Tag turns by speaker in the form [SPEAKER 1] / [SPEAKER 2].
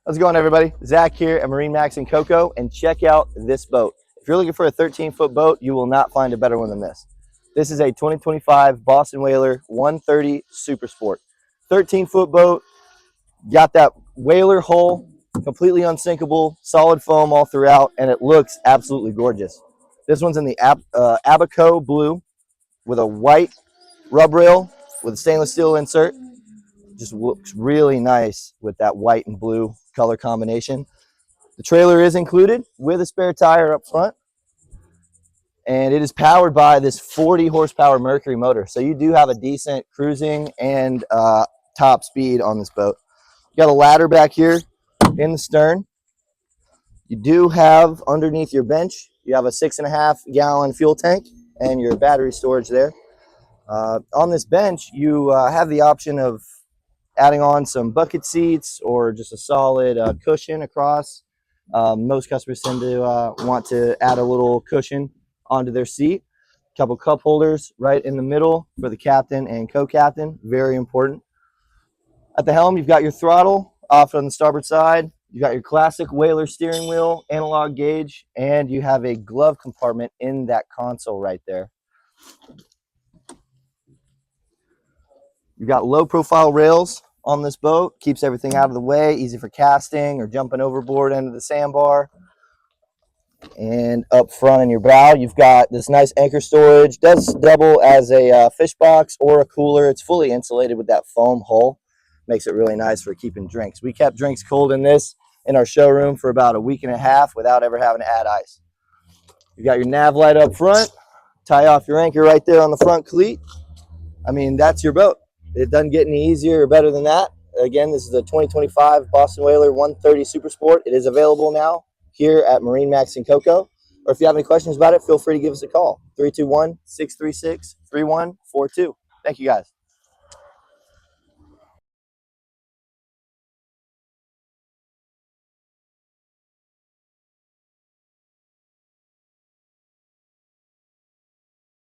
[SPEAKER 1] How's it going, everybody? Zach here at MarineMax Cocoa, and check out this boat. If you're looking for a 13-foot boat, you will not find a better one than this. This is a 2025 Boston Whaler 130 Super Sport. 13-foot boat, got that whaler hull, completely unsinkable, solid foam all throughout, and it looks absolutely gorgeous. This one's in the Abaco blue with a white rub rail with a stainless steel insert. Just looks really nice with that white and blue color combination. The trailer is included with a spare tire up front, and it is powered by this 40 horsepower Mercury motor. So you do have a decent cruising and top speed on this boat. You got a ladder back here in the stern. You do have underneath your bench, you have a 6.5 gallon fuel tank and your battery storage there. On this bench, you have the option of adding on some bucket seats or just a solid cushion across. Most customers tend to want to add a little cushion onto their seat. A couple cup holders right in the middle for the captain and co-captain, very important. At the helm, you've got your throttle off on the starboard side. You've got your classic whaler steering wheel, analog gauge, and you have a glove compartment in that console right there. You've got low profile rails on this boat, keeps everything out of the way, easy for casting or jumping overboard into the sandbar. And up front in your bow, you've got this nice anchor storage. Does double as a fish box or a cooler. It's fully insulated with that foam hull. Makes it really nice for keeping drinks. We kept drinks cold in this in our showroom for about a week and a half without ever having to add ice. You got your nav light up front. Tie off your anchor right there on the front cleat. I mean, that's your boat. It doesn't get any easier or better than that. Again, this is a 2025 Boston Whaler 130 Super Sport. It is available now here at MarineMax Cocoa. Or if you have any questions about it, feel free to give us a call. 321-636-3142. Thank you, guys.